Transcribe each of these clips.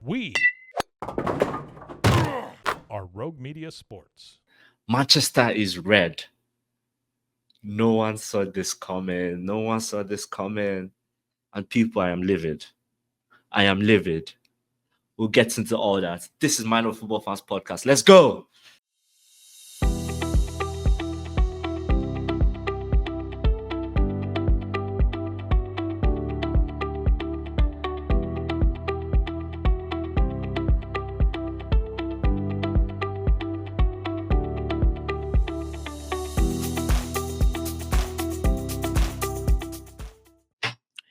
We are Rogue Media Sports. Manchester is red. No one saw this coming. No one saw this coming. And people, I am livid. I am livid. We'll get into all that. This is Minor Football Fans Podcast. Let's go.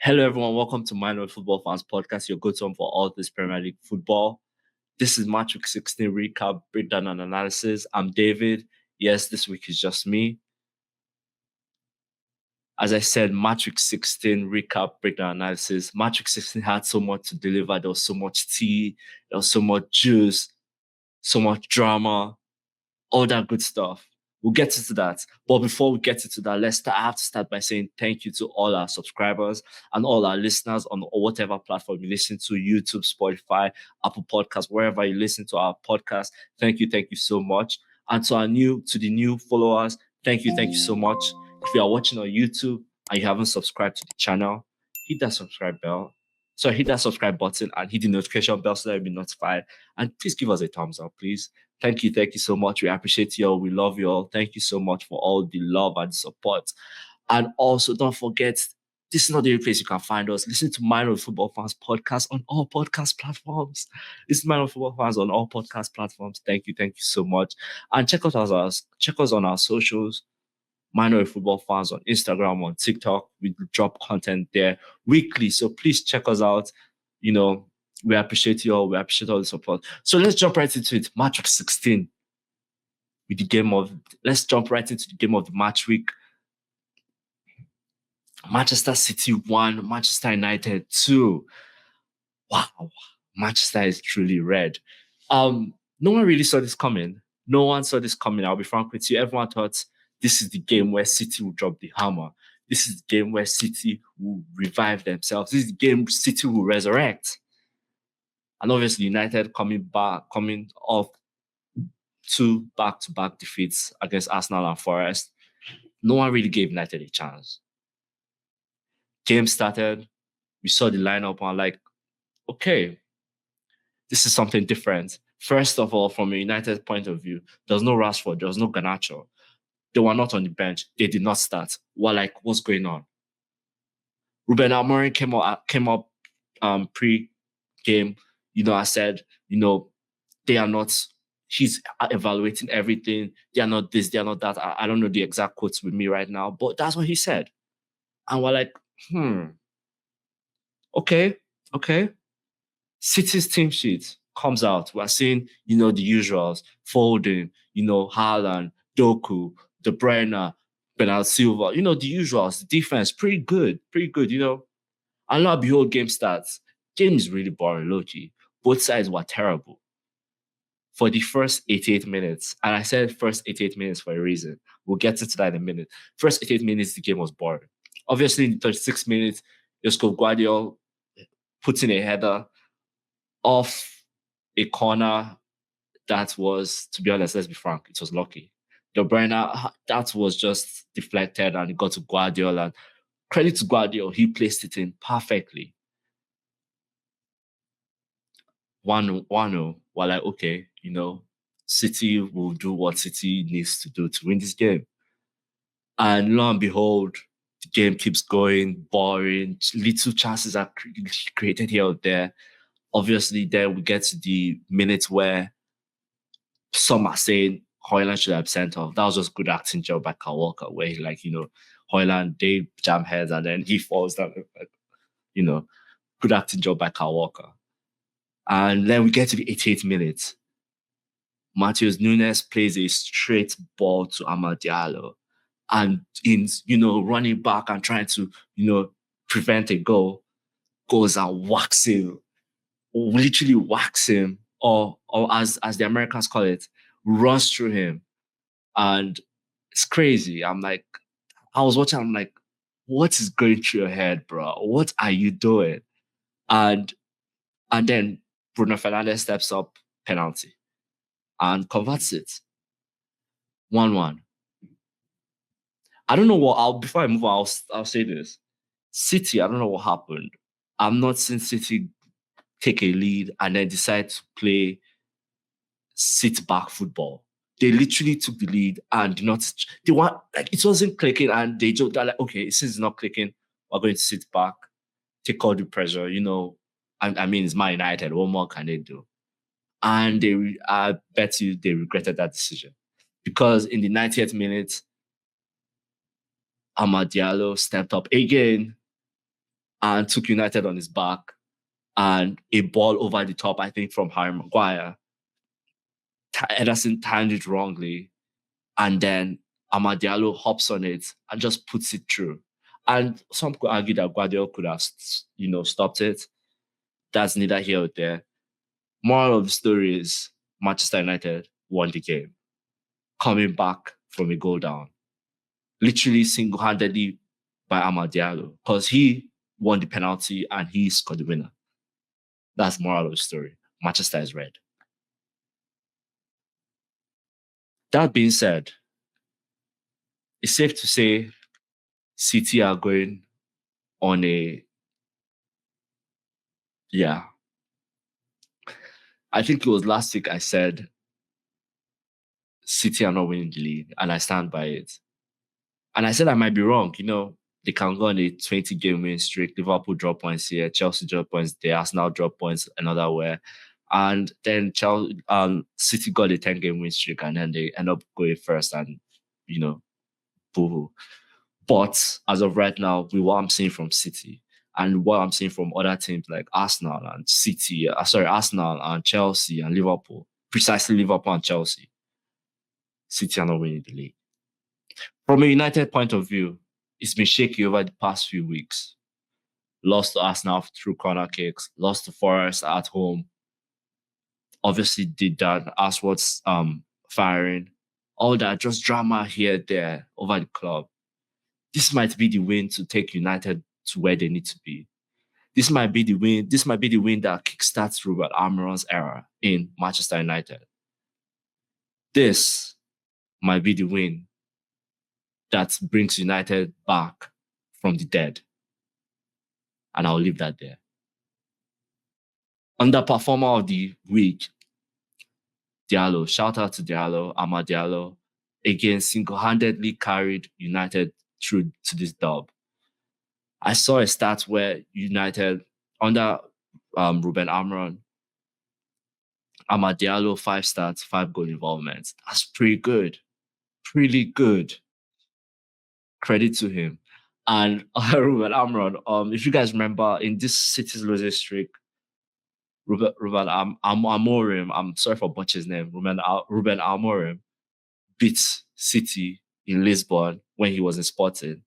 Hello, everyone. Welcome to Minor Football Fans Podcast, your go-to home for all this Premier League football. This is Match Week 16 recap, breakdown, and analysis. I'm David. Yes, this week is just me. As I said, Match Week 16 recap, breakdown, analysis. Match Week 16 had so much to deliver. There was so much tea. There was so much juice, so much drama, all that good stuff. We'll get into that. But before we get into that, I have to start by saying thank you to all our subscribers and all our listeners on whatever platform you listen to, YouTube, Spotify, Apple Podcasts, wherever you listen to our podcast. Thank you so much. And to the new followers, thank you so much. If you are watching on YouTube and you haven't subscribed to the channel, hit that subscribe bell. So hit that subscribe button and hit the notification bell so that you'll be notified. And please give us a thumbs up, please. Thank you so much. We appreciate you all. We love you all. Thank you so much for all the love and support. And also, don't forget, this is not the only place you can find us. Listen to Minor Football Fans Podcast on all podcast platforms. This is Minor Football Fans on all podcast platforms. Thank you so much. And check us on our socials. Minor Football Fans on Instagram, on TikTok. We drop content there weekly. So please check us out. We appreciate you all. We appreciate all the support. So let's jump right into it. Match week 16. Let's jump right into the game of the match week. Manchester City 1, Manchester United 2. Wow. Manchester is truly red. No one really saw this coming. I'll be frank with you. Everyone thought this is the game where City will drop the hammer. This is the game where City will revive themselves. This is the game City will resurrect. And obviously, United coming off 2 back-to-back defeats against Arsenal and Forest. No one really gave United a chance. Game started. We saw the lineup and like, okay, this is something different. First of all, from a United point of view, there was no Rashford, there was no Garnacho. They were not on the bench. They did not start. We're like, what's going on? Ruben Amorim came up pre-game. I said, they are not, he's evaluating everything. They are not this, they are not that. I don't know the exact quotes with me right now, but that's what he said. And we're like, okay. City's team sheet comes out. We're seeing, the usuals, Foden, Haaland, Doku, De Bruyne, Bernardo Silva, the usuals, defense, pretty good. And now behold, game starts. Game is really boring, low-key. Both sides were terrible for the first 88 minutes. And I said first 88 minutes for a reason. We'll get into that in a minute. First 88 minutes, the game was boring. Obviously, in 36 minutes, Josko Guardiola puts in a header off a corner that was, to be honest, let's be frank, it was lucky. De Bruyne, that was just deflected and it got to Guardiola. And credit to Guardiola, he placed it in perfectly. 1-0, we're like, okay, City will do what City needs to do to win this game. And lo and behold, the game keeps going, boring, little chances are created here or there. Obviously, then we get to the minute where some are saying Højlund should have sent off. That was just good acting job by Kyle Walker, where he Højlund, they jam heads and then he falls down. Good acting job by Kyle Walker. And then we get to the 88th minute. Matheus Nunes plays a straight ball to Amad Diallo. And in, running back and trying to, prevent a goal, goes and whacks him. Literally whacks him. Or as the Americans call it, runs through him. And it's crazy. I was watching, I'm like, what is going through your head, bro? What are you doing? And then Bruno Fernandes steps up, penalty, and converts it. 1-1. I don't know before I move on, I'll say this. City, I don't know what happened. I'm not seeing City take a lead and then decide to play sit back football. They literally took the lead and did not. They want like it wasn't clicking, and they're like, okay, since it's not clicking, we're going to sit back, take all the pressure. I mean, it's Man United. What more can they do? And I bet you they regretted that decision because in the 90th minute, Amad Diallo stepped up again and took United on his back, and a ball over the top, I think, from Harry Maguire. Ederson timed it wrongly, and then Amad Diallo hops on it and just puts it through. And some could argue that Guardiola could have, stopped it. That's neither here nor there. Moral of the story is Manchester United won the game, coming back from a goal down, literally single-handedly by Amad Diallo, because he won the penalty and he scored the winner. That's the moral of the story. Manchester is red. That being said, it's safe to say City are going on I think it was last week I said City are not winning the league, and I stand by it. And I said I might be wrong. They can go on a 20-game win streak. Liverpool drop points here, Chelsea drop points there, Arsenal drop points another where. And then City got a 10-game win streak, and then they end up going first and, boo-hoo. But as of right now, with what I'm seeing from City and what I'm seeing from other teams like Arsenal and Arsenal and Chelsea and Liverpool, precisely Liverpool and Chelsea, City are not winning the league. From a United point of view, it's been shaky over the past few weeks. Lost to Arsenal through corner kicks, lost to Forest at home. Obviously did that. Ashworth's firing. All that, just drama here, there, over the club. This might be the win to take United to where they need to be. This might be the win that kickstarts Robert Almiron's era in Manchester United. This might be the win that brings United back from the dead. And I'll leave that there. Underperformer of the week, Diallo. Shout out to Diallo, Amad Diallo. Again, single-handedly carried United through to this dub. I saw a stat where United, under Ruben Almiron, Amad Diallo, 5 starts, 5 goal involvements. That's pretty good. Pretty good. Credit to him. And Ruben Almiron, if you guys remember, in this City's losing streak, Ruben Amorim, I'm sorry for butchering his name, Ruben Amorim beat City in Lisbon when he was in Sporting,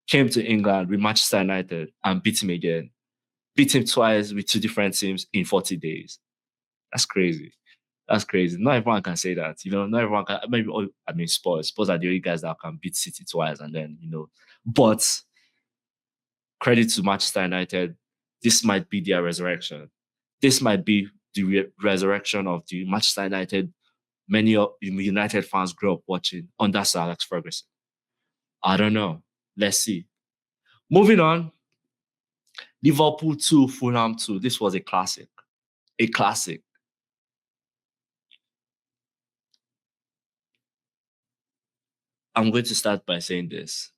came to England with Manchester United and beat him again. Beat him twice with 2 different teams in 40 days. That's crazy. That's crazy. Not everyone can say that. Not everyone can. Maybe, Spurs. Spurs are the only guys that can beat City twice and then, But credit to Manchester United. This might be their resurrection. This might be the resurrection of the Manchester United many of United fans grew up watching under Sir Alex Ferguson. I don't know. Let's see. Moving on. Liverpool 2, Fulham 2. This was a classic. A classic. I'm going to start by saying this.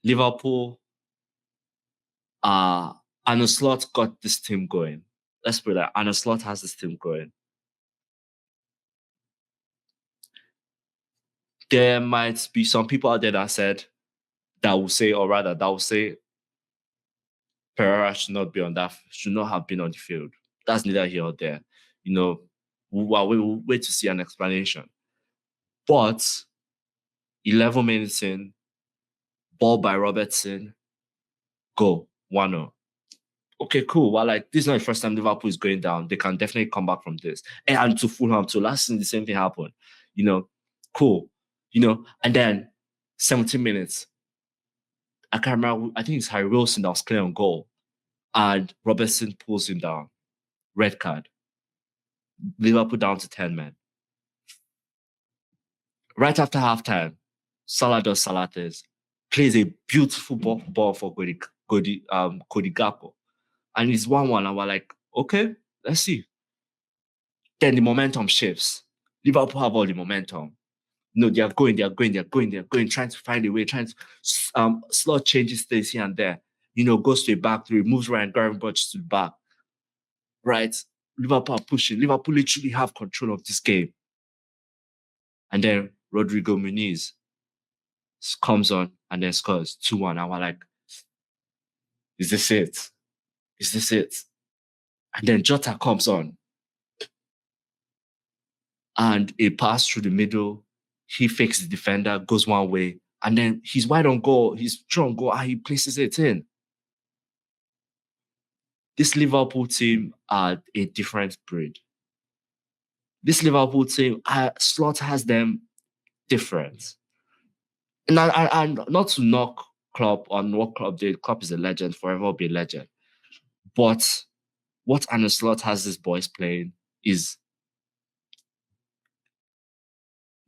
Liverpool, Arne Slot got this team going. Let's put that. Arne Slot has this team going. There might be some people out there that will say Pereira should not have been on the field. That's neither here nor there. We'll wait to see an explanation. But 11 minutes in, ball by Robertson, go 1-0. Okay, cool. Well, this is not the first time Liverpool is going down. They can definitely come back from this. And to Fulham too. Last season, the same thing happened. Cool. And then 17 minutes. I can't remember. I think it's Harry Wilson that was clear on goal. And Robertson pulls him down. Red card. Liverpool down to 10 men. Right after halftime, Salah does Salates, plays a beautiful ball for Cody Gakpo. And it's 1-1. And we're like, okay, let's see. Then the momentum shifts. Liverpool have all the momentum. No, they're going, trying to find a way, trying to slot changes things here and there. Goes to a back three, moves Ryan Gravenberch to the back. Right? Liverpool are pushing. Liverpool literally have control of this game. And then Rodrigo Muniz comes on and then scores 2-1. And we're like, is this it? Is this it? And then Jota comes on. And a pass through the middle. He fakes the defender, goes one way. And then he's wide on goal. He's true on goal and he places it in. This Liverpool team are a different breed. This Liverpool team, Slot has them different. And not to knock Klopp on what Klopp did. Klopp is a legend, forever will be a legend. But what Arne Slot has these boys playing is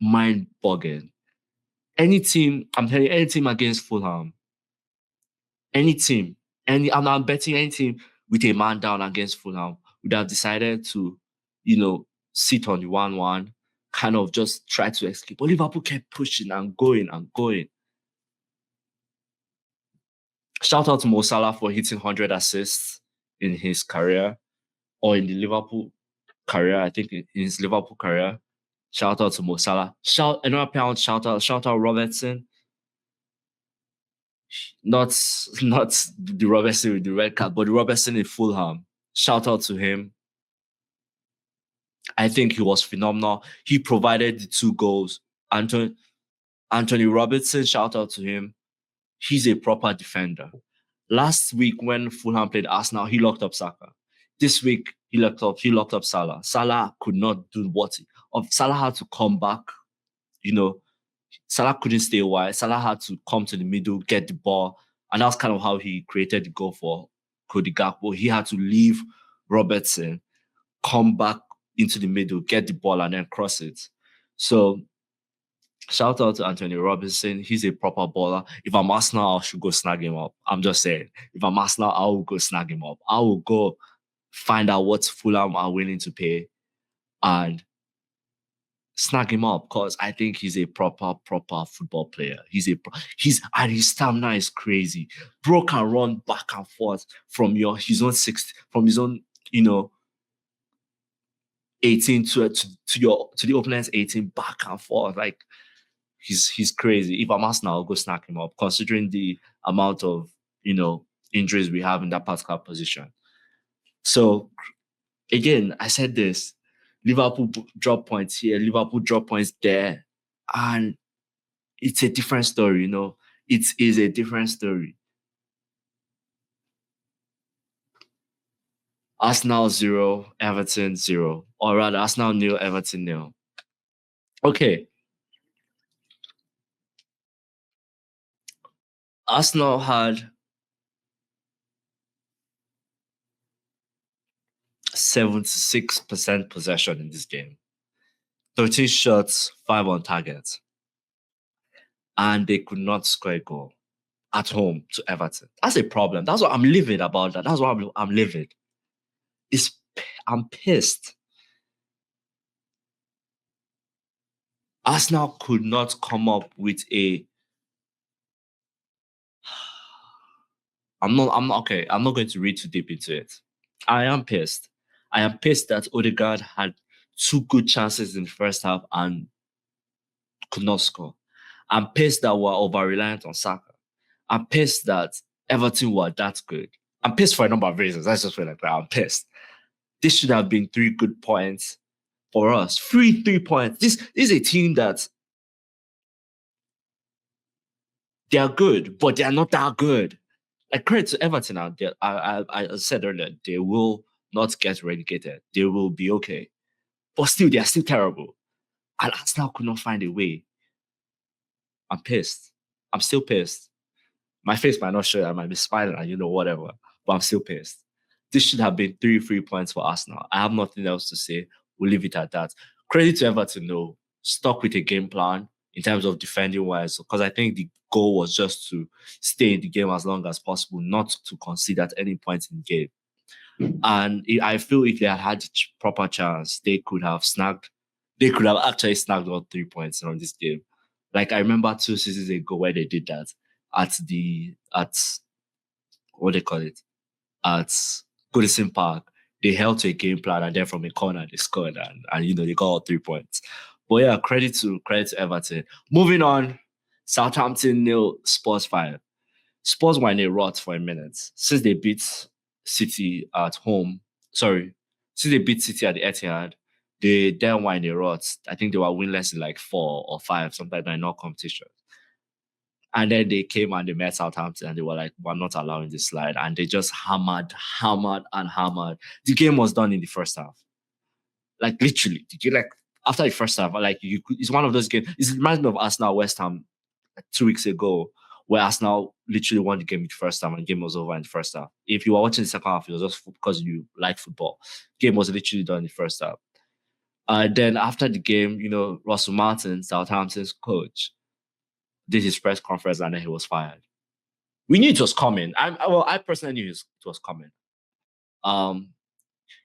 mind-boggling. Any team, I'm telling you, any team against Fulham, any team, I'm betting any team with a man down against Fulham would have decided to, sit on the 1-1, kind of just try to escape. But Liverpool kept pushing and going and going. Shout out to Mo Salah for hitting 100 assists in his career, or in the Liverpool career, I think in his Liverpool career. Shout out to Mo Salah. Another pound, shout out Robertson. Not the Robertson with the red card, but the Robertson in Fulham. Shout out to him. I think he was phenomenal. He provided the 2 goals. Anthony Robertson, shout out to him. He's a proper defender. Last week when Fulham played Arsenal, he locked up Saka. This week he locked up Salah. Salah could not do what Salah had to come back. Salah couldn't stay wide. Salah had to come to the middle, get the ball, and that's kind of how he created the goal for Cody Gakpo. He had to leave Robertson, come back into the middle, get the ball, and then cross it. So shout out to Anthony Robinson. He's a proper baller. If I'm Arsenal, I should go snag him up. I'm just saying. If I'm Arsenal, I will go snag him up. I will go find out what Fulham are willing to pay and snag him up, because I think he's a proper football player. And his stamina is crazy. Bro can run back and forth from his own 18 to the opponent's 18, back and forth. Like, he's crazy. If I'm Arsenal, I'll go snag him up, considering the amount of injuries we have in that particular position. So again, I said this. Liverpool drop points here, Liverpool drop points there. And it's a different story, It is a different story. Arsenal 0, Everton 0. Or rather, Arsenal 0, Everton 0. Okay. Arsenal had 76% possession in this game. 13 shots, 5 on target. And they could not score a goal at home to Everton. That's a problem. That's what I'm livid about. That's why I'm livid. I'm pissed. Arsenal could not come up with a... I'm not going to read too deep into it. I am pissed. I am pissed that Odegaard had 2 good chances in the first half and could not score. I'm pissed that we're over-reliant on Saka. I'm pissed that Everton were that good. I'm pissed for a number of reasons. That's just like that. I'm pissed. This should have been 3 good points for us. 3 points. This is a team that they are good, but they are not that good. Like, credit to Everton out there. I said earlier, they will not get relegated. They will be okay. But still, they are still terrible. And Arsenal could not find a way. I'm pissed. I'm still pissed. My face might not show. I might be smiling and whatever. But I'm still pissed. This should have been 3 free points for Arsenal. I have nothing else to say. We'll leave it at that. Credit to Everton, though, stuck with a game plan in terms of defending wise, because I think the goal was just to stay in the game as long as possible, not to concede at any point in the game. And I feel if they had proper chance, they could have actually snagged all 3 points on this game. Like I remember 2 seasons ago where they did that at what they call it, at Goodison Park. They held to a game plan and then from a corner they scored and they got all 3 points. But yeah, credit to Everton. Moving on, Southampton 0, Spurs 5. Spurs were in a rut for a minute since they beat City at home. Sorry, since they beat City at the Etihad, they then were in a rut. I think they were winless in like 4 or 5, something like that in all competitions. And then they came and they met Southampton and they were like, we're not allowing this slide. And they just hammered. The game was done in the first half. Like literally, after the first half, it's one of those games. It reminds me of Arsenal West Ham 2 weeks ago, where Arsenal literally won the game in the first half and the game was over in the first half. If you were watching the second half, it was just because you like football. Game was literally done in the first half. Then after the game, Russell Martin, Southampton's coach, did his press conference and then he was fired. We knew it was coming. I personally knew it was coming.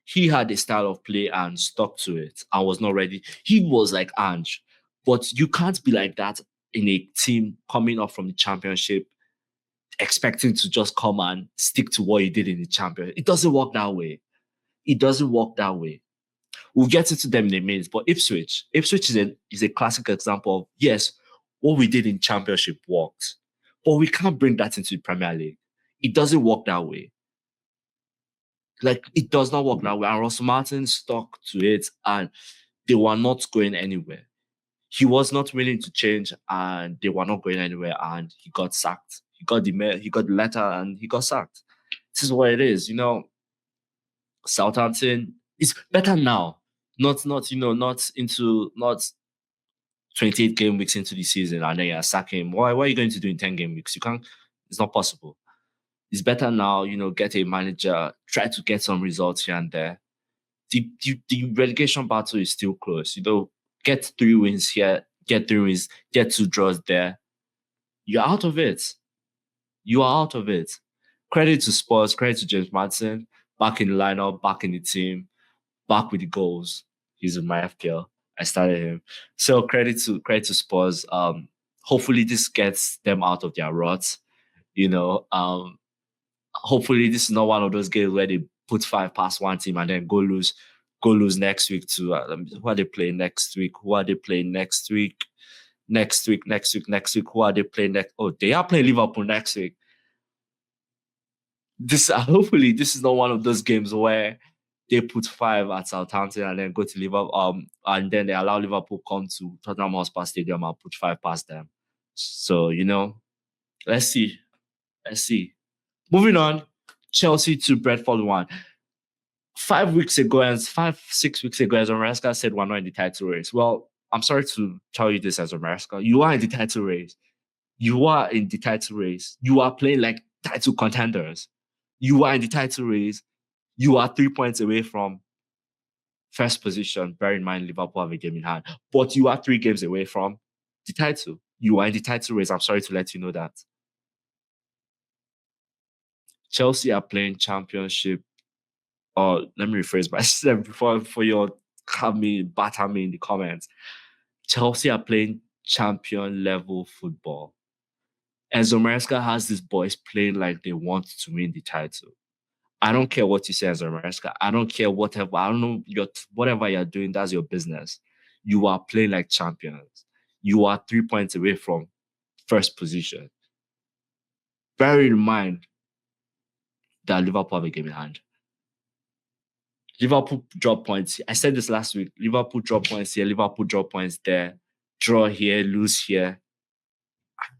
He had a style of play and stuck to it. I was not ready. He was like Ange, but you can't be like that in a team coming up from the championship, expecting to just come and stick to what you did in the championship. It doesn't work that way. We'll get into them in a minute, but Ipswich is a classic example of, yes, what we did in championship worked, but we can't bring that into the Premier League. It doesn't work that way. Like, it does not work that way. And Russell Martin stuck to it and they were not going anywhere. He was not willing to change and they were not going anywhere and he got sacked. He got the letter and he got sacked. This is what it is. Southampton is better now. Not 28 game weeks into the season and then you're sacking him. Why are you going to do in 10 game weeks? You can't, it's not possible. It's better now, get a manager, try to get some results here and there. The relegation battle is still close. Get 3 wins here, get 3 wins, get 2 draws there. You're out of it. You are out of it. Credit to Spurs, credit to James Maddison, back in the lineup, back in the team, back with the goals. He's in my FPL. I started him. So credit to Spurs. Hopefully this gets them out of their rut. Hopefully this is not one of those games where they put 5 past one team and then go lose next week to who are they playing next week? Who are they playing next week? Who are they playing next? Oh, they are playing Liverpool next week. Hopefully this is not one of those games where they put 5 at Southampton and then go to Liverpool, and then they allow Liverpool come to Tottenham Hotspur Stadium and put 5 past them. So, let's see. Moving on, Chelsea to Brentford 1. 6 weeks ago, Enzo Maresca said we're not in the title race. Well, I'm sorry to tell you this, Enzo Maresca. You are in the title race. You are playing like title contenders. You are in the title race. You are 3 points away from first position. Bear in mind, Liverpool have a game in hand. But you are 3 games away from the title. You are in the title race. I'm sorry to let you know that. Chelsea are playing championship. Or let me rephrase myself before you batter me in the comments. Chelsea are playing champion level football. Enzo Maresca has these boys playing like they want to win the title. I don't care what you say, Enzo Maresca. I don't care whatever. I don't know whatever you're doing. That's your business. You are playing like champions. You are 3 points away from first position. Bear in mind that Liverpool have a game in hand. Liverpool drop points. I said this last week. Liverpool drop points here. Liverpool drop points there. Draw here. Lose here.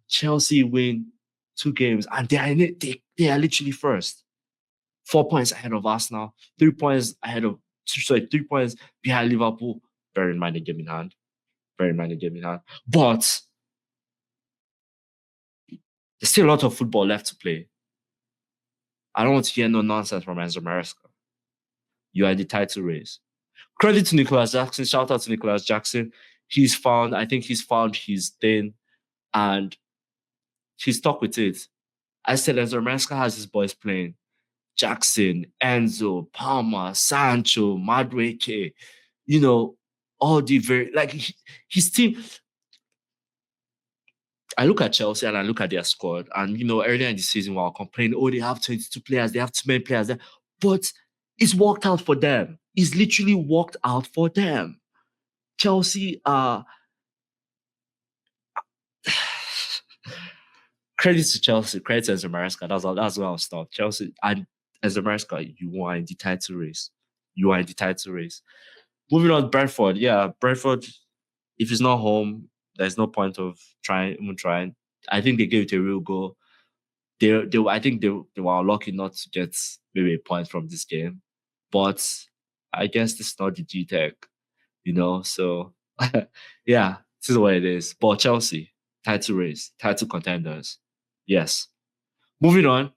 Chelsea win 2 games and they are in it. They are literally first. 4 points ahead of Arsenal. 3 points behind Liverpool. Bear in mind the game in hand. But there's still a lot of football left to play. I don't want to hear no nonsense from Enzo Maresca. You are in the title race. Credit to Nicholas Jackson. Shout out to Nicholas Jackson. I think he's found his thing and he's stuck with it. I said Enzo Maresca has his boys playing. Jackson, Enzo, Palmer, Sancho, Madueke, all the his team. I look at Chelsea and I look at their squad, and earlier in the season, we were complaining, oh, they have 22 players, they have too many players there. But it's worked out for them. It's literally worked out for them. Chelsea credit to Chelsea, credit to Enzo Maresca. That's where I'll stop. Chelsea and Enzo Maresca, you are in the title race. You are in the title race. Moving on, Brentford. Yeah, Brentford, if it's not home, there's no point of even trying. I think they gave it a real go. I think they were lucky not to get maybe a point from this game. But I guess this is not the G-Tech, so yeah, this is what it is. But Chelsea, title race, title contenders. Yes. Moving on,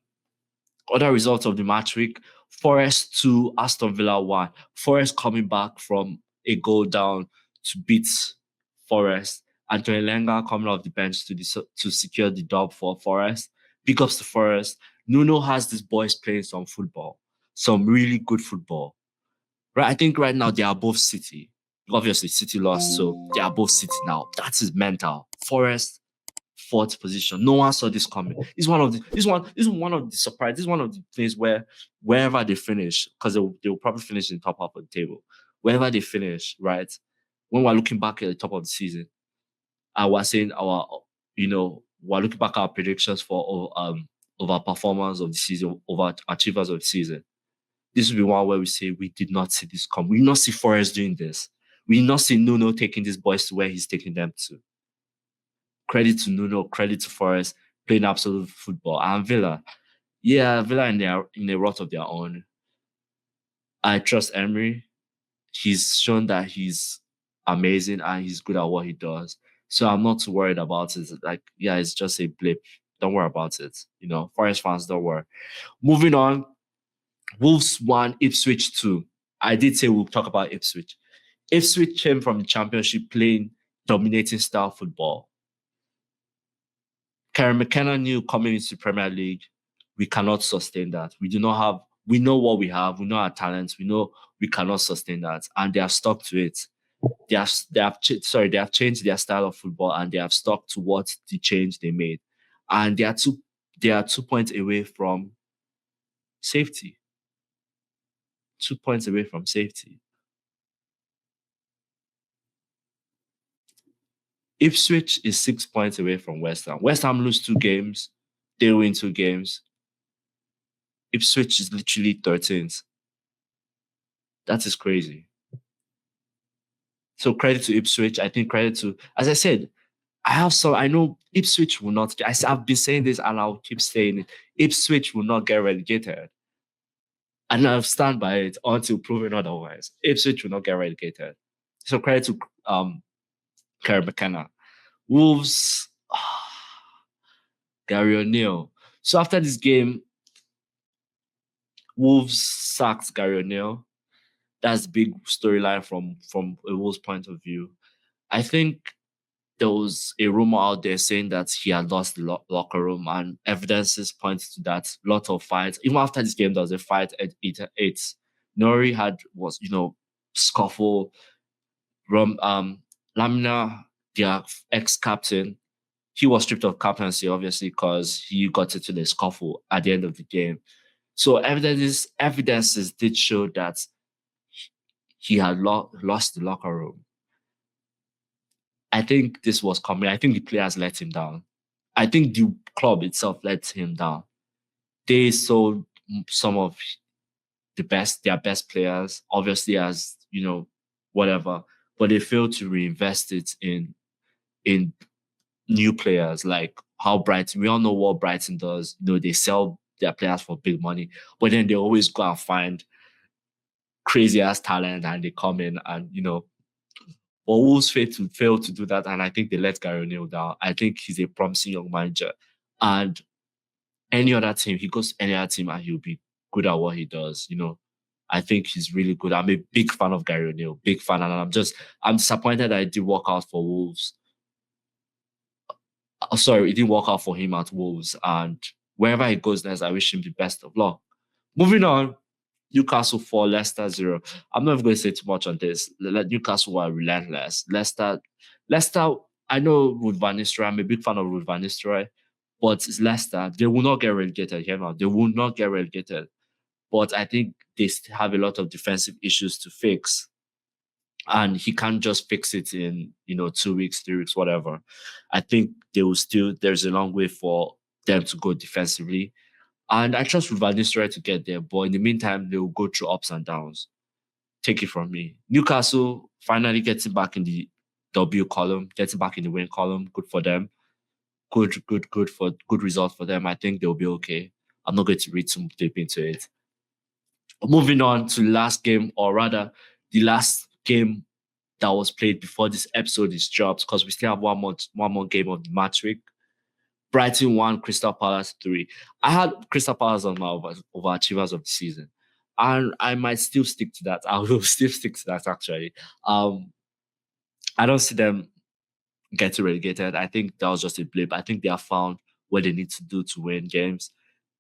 other results of the match week. Forest 2, Aston Villa 1. Forest coming back from a goal down to beat Forest. Anthony Lenga coming off the bench to secure the dub for Forest. Big ups to Forest. Nuno has these boys playing some football, some really good football. Right, I think right now they are above City. Obviously, City lost, so they are above City now. That is mental. Forest, 4th position. No one saw this coming. This is one of the surprise. This is one of the things where wherever they finish, because they will probably finish in the top half of the table. Wherever they finish, right? When we're looking back at the top of the season, and we're saying we're looking back at our predictions for our performance of the season, over achievers of the season. This will be one where we say we did not see this come. We did not see Forest doing this. We did not see Nuno taking these boys to where he's taking them to. Credit to Nuno, credit to Forest, playing absolute football. And Villa. Yeah, Villa in a rut of their own. I trust Emery. He's shown that he's amazing and he's good at what he does. So I'm not too worried about it. It's just a blip. Don't worry about it. Forest fans, don't worry. Moving on. Wolves 1, Ipswich 2. I did say we'll talk about Ipswich. Ipswich came from the Championship playing dominating style football. Karen McKenna knew coming into the Premier League, we cannot sustain that. We know what we have, we know our talents, we know we cannot sustain that, and they have stuck to it. They have changed their style of football and they have stuck to what the change they made. And they are 2 points away from safety. 2 points away from safety. Ipswich is 6 points away from West Ham. West Ham lose 2 games. They win 2 games. Ipswich is literally 13th. That is crazy. So credit to Ipswich. I think credit to, as I said, I know Ipswich will not, I've been saying this and I'll keep saying it. Ipswich will not get relegated. And I'll stand by it until proven otherwise. Ipswich will not get relegated. So credit to Karen McKenna. Wolves, Gary O'Neill. So after this game, Wolves sacked Gary O'Neill. That's the big storyline from a Wolves point of view. I think there was a rumor out there saying that he had lost the locker room, and evidences point to that. Lot of fights. Even after this game, there was a fight at 8. Nori was scuffle. Lamina, their ex-captain, he was stripped of captaincy, obviously, because he got into the scuffle at the end of the game. So evidences did show that he had lost the locker room. I think this was coming. I think the players let him down. I think the club itself let him down. They sold some of their best players, obviously, as whatever, but they failed to reinvest it in new players, like how Brighton. We all know what Brighton does. They sell their players for big money, but then they always go and find crazy ass talent and they come in and but Wolves fail to do that, and I think they let Gary O'Neill down. I think he's a promising young manager, and any other team, he goes to any other team and he'll be good at what he does. I think he's really good. I'm a big fan of Gary O'Neill, big fan, and I'm disappointed that it didn't work out for Wolves. Sorry, it didn't work out for him at Wolves, and wherever he goes next, I wish him the best of luck. Moving on, Newcastle 4, Leicester 0. I'm not even going to say too much on this. Newcastle are relentless. Leicester, I know Ruud van Nistelrooy. I'm a big fan of Ruud van Nistelrooy, but it's Leicester. They will not get relegated here now. They will not get relegated. But I think they still have a lot of defensive issues to fix. And he can't just fix it in, 2 weeks, 3 weeks, whatever. I think there's a long way for them to go defensively. And I trust Van Nistelrooy to get there, but in the meantime, they will go through ups and downs. Take it from me. Newcastle finally getting back in the W column, getting back in the win column. Good for them. Good result for them. I think they'll be okay. I'm not going to read too deep into it. Moving on to the last game, or rather, the last game that was played before this episode is dropped, because we still have one more game of the match week. Brighton 1, Crystal Palace 3. I had Crystal Palace on my overachievers of the season, and I might still stick to that. I will still stick to that, actually. I don't see them getting relegated. I think that was just a blip. I think they have found what they need to do to win games.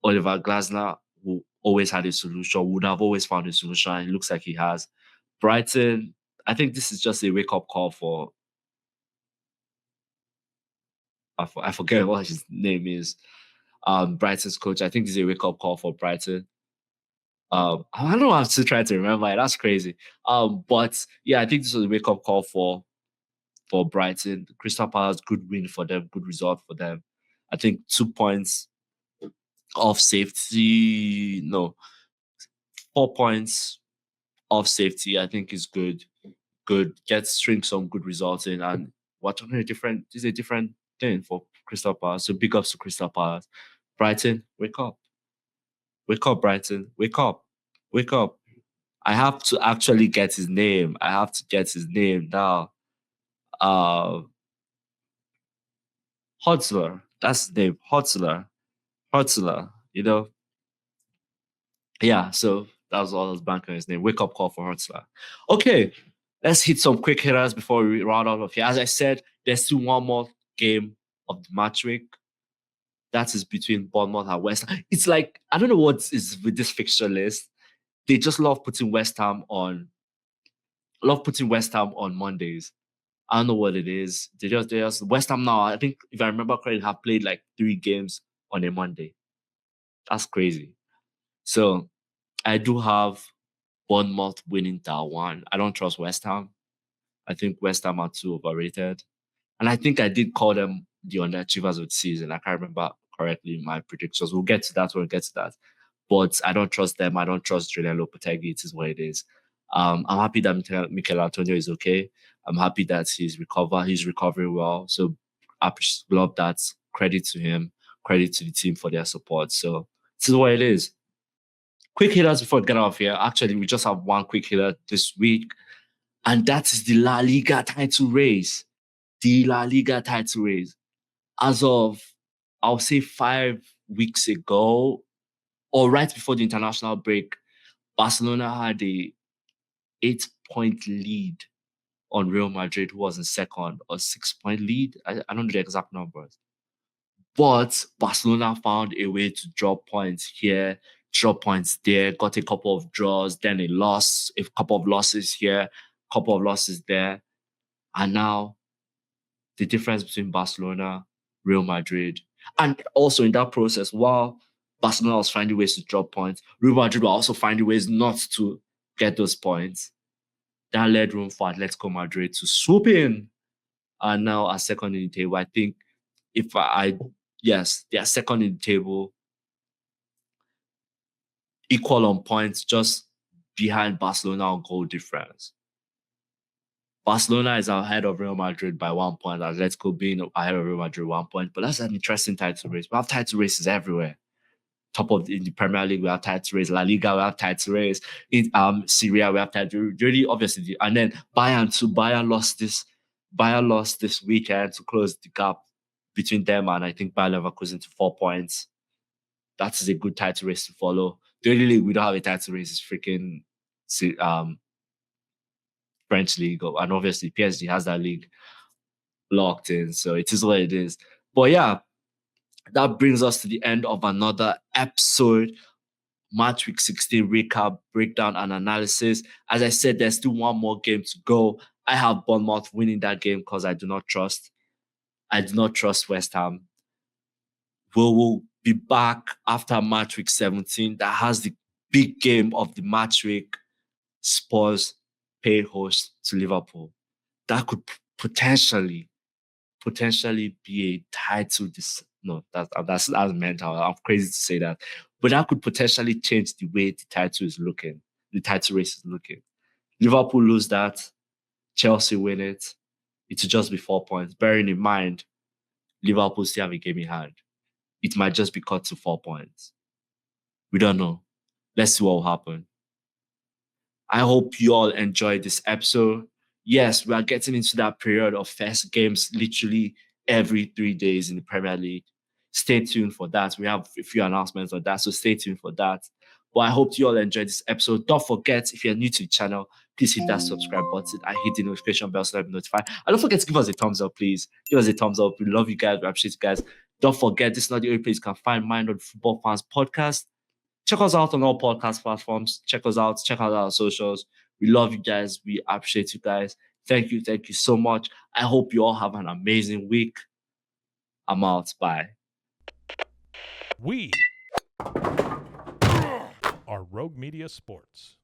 Oliver Glasner, who always had a solution, would have always found a solution, and it looks like he has. Brighton, I think this is just a wake-up call for... I forget what his name is. Brighton's coach. I think this is a wake-up call for Brighton. I don't know. I'm still trying to remember it. That's crazy. But yeah, I think this was a wake-up call for Brighton. Crystal Palace, good win for them, good result for them. I think 2 points of safety. No, 4 points of safety. I think is good. Good. String some good results in, and what on a different thing for Crystal Palace. So big ups to Crystal Palace. Brighton, wake up. Wake up, Brighton. Wake up. Wake up. I have to actually get his name. I have to get his name now. Hotzler. That's his name. Hotzler. Yeah, so that was all I was banking on his name. Wake up call for Hotzler. Okay, let's hit some quick hitters before we round out of here. As I said, there's still one more game of the match week. That is between Bournemouth and West Ham. It's like, I don't know what is with this fixture list. They just love putting West Ham on Mondays. I don't know what it is. They just West Ham now, I think, if I remember correctly, have played like 3 games on a Monday. That's crazy. So I do have Bournemouth winning that one. I don't trust West Ham. I think West Ham are too overrated. And I think I did call them the underachievers of the season. I can't remember correctly my predictions. We'll get to that when we get to that. But I don't trust them. I don't trust Julian Lopetegui. It is what it is. I'm happy that Mikel Antonio is okay. I'm happy that he's recovered. He's recovering well. So I love that. Credit to him. Credit to the team for their support. So this is what it is. Quick hitters before we get out of here. Actually, we just have one quick hitter this week, and that is the La Liga title race. The La Liga title race. As of, I'll say 5 weeks ago, or right before the international break, Barcelona had a 8-point lead on Real Madrid, who was in second, or 6-point lead. I don't know the exact numbers. But Barcelona found a way to drop points here, drop points there, got a couple of draws, then a loss, a couple of losses here, a couple of losses there. And now the difference between Barcelona, Real Madrid, and also in that process, while Barcelona was finding ways to drop points, Real Madrid were also finding ways not to get those points. That led room for Atletico Madrid to swoop in and now are second in the table. I think yes, they are second in the table, equal on points, just behind Barcelona on goal difference. Barcelona is ahead of Real Madrid by 1 point, Atletico being ahead of Real Madrid 1 point. But that's an interesting title race. We have title races everywhere. In the Premier League, we have title race. La Liga, we have title race. In Syria, we have title race. Really, obviously. And then Bayern lost this weekend to close the gap between them and I think Bayer Leverkusen to 4 points. That is a good title race to follow. The only league we don't have a title race is freaking French league, and obviously PSG has that league locked in, so it is what it is. But yeah, that brings us to the end of another episode. Match week 16 recap, breakdown, and analysis. As I said, there's still one more game to go. I have Bournemouth winning that game because I do not trust West Ham. We will be back after match week 17 that has the big game of the match week. Spurs pay host to Liverpool. That could potentially be a title. That's mental. I'm crazy to say that, but that could potentially change the way the title is looking. The title race is looking. Liverpool lose that, Chelsea win it. It will just be 4 points. Bearing in mind, Liverpool still have a game in hand. It might just be cut to 4 points. We don't know. Let's see what will happen. I hope you all enjoyed this episode. Yes, we are getting into that period of first games literally every 3 days in the Premier League. Stay tuned for that. We have a few announcements on that, so stay tuned for that. But I hope you all enjoyed this episode. Don't forget, if you're new to the channel, please hit that subscribe button and hit the notification bell so that you're notified. And don't forget to give us a thumbs up, please. Give us a thumbs up. We love you guys. We appreciate you guys. Don't forget, this is not the only place you can find Mind on Football Fans Podcast. Check us out on all podcast platforms. Check us out. Check out our socials. We love you guys. We appreciate you guys. Thank you. Thank you so much. I hope you all have an amazing week. I'm out. Bye. We are Rogue Media Sports.